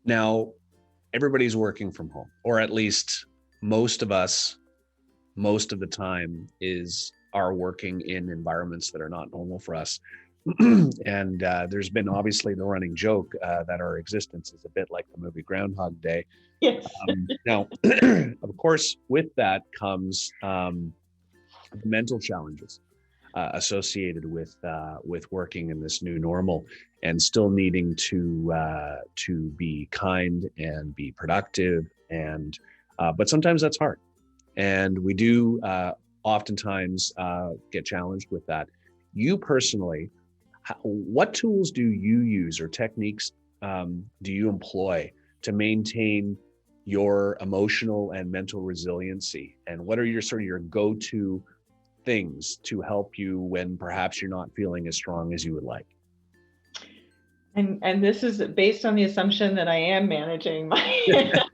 Now, everybody's working from home, or at least most of us, most of the time are working in environments that are not normal for us. And there's been obviously the running joke that our existence is a bit like the movie Groundhog Day. Yes. Now, of course, with that comes mental challenges associated with working in this new normal, and still needing to be kind and be productive, and but sometimes that's hard, and we do oftentimes get challenged with that. You personally, what tools do you use or techniques do you employ to maintain your emotional and mental resiliency? And what are your go-to things to help you when perhaps you're not feeling as strong as you would like? And this is based on the assumption that I am managing my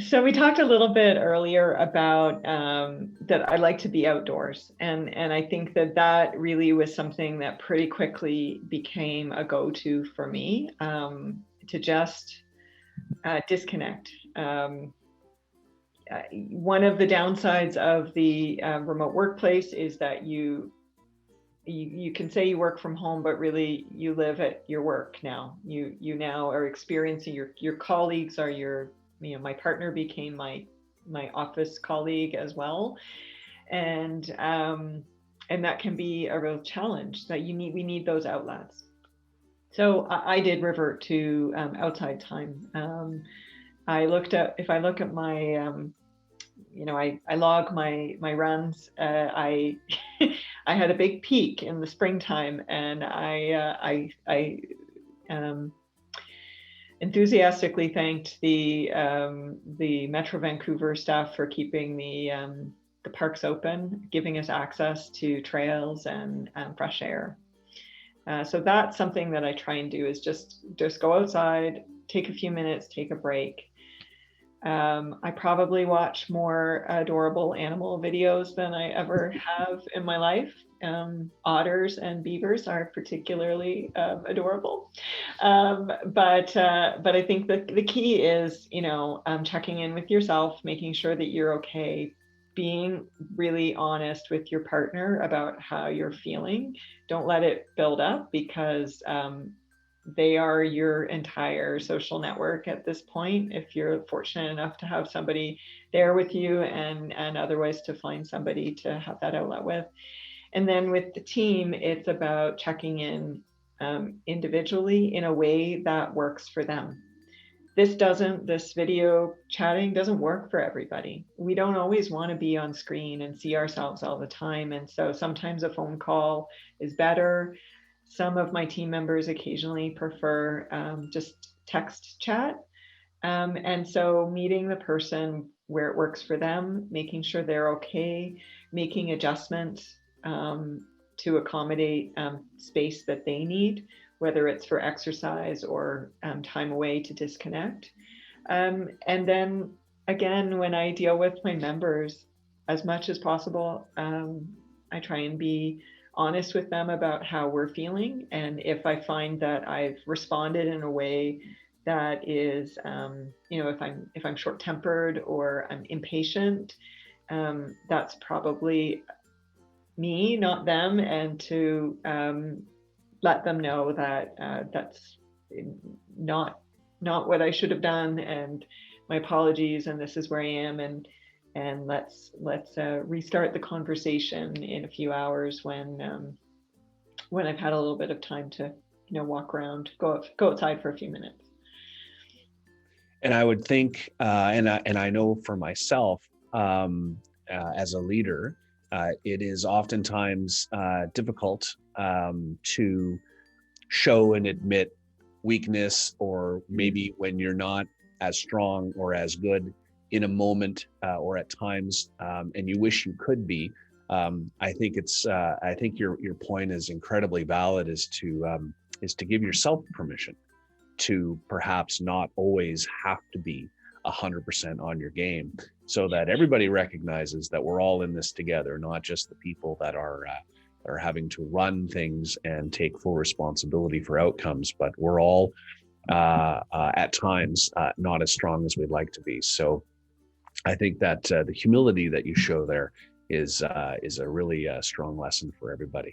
so we talked a little bit earlier about that I like to be outdoors, and I think that really was something that pretty quickly became a go-to for me, to just disconnect. One of the downsides of the remote workplace is that you can say you work from home, but really you live at your work now. You now are experiencing your colleagues are my partner became my office colleague as well, and that can be a real challenge. That we need those outlets. So I did revert to outside time. If I look at my I log my runs. I I had a big peak in the springtime, and I enthusiastically thanked the Metro Vancouver staff for keeping the parks open, giving us access to trails and fresh air. So that's something that I try and do, is just go outside, take a few minutes, take a break. I probably watch more adorable animal videos than I ever have in my life. Otters and beavers are particularly adorable. But I think the key is, checking in with yourself, making sure that you're okay, being really honest with your partner about how you're feeling. Don't let it build up, because they are your entire social network at this point. If you're fortunate enough to have somebody there with you, and otherwise to find somebody to have that outlet with. And then with the team, it's about checking in individually in a way that works for them. This video chatting doesn't work for everybody. We don't always want to be on screen and see ourselves all the time. And so sometimes a phone call is better. Some of my team members occasionally prefer just text chat. And so meeting the person where it works for them, making sure they're okay, making adjustments to accommodate space that they need, whether it's for exercise or time away to disconnect. And then again, when I deal with my members, as much as possible, I try and be honest with them about how we're feeling. And if I find that I've responded in a way that is, if I'm short-tempered or I'm impatient, that's probably me, not them, and to let them know that that's not what I should have done, and my apologies, and this is where I am, and let's restart the conversation in a few hours when I've had a little bit of time to walk around, go outside for a few minutes. And I would think, and I know for myself, as a leader, it is oftentimes difficult to show and admit weakness, or maybe when you're not as strong or as good in a moment, or at times, and you wish you could be. I think your point is incredibly valid, is to give yourself permission to perhaps not always have to be 100% on your game, so that everybody recognizes that we're all in this together, not just the people that are are having to run things and take full responsibility for outcomes, but we're all at times not as strong as we'd like to be. So I think that the humility that you show there is a really strong lesson for everybody.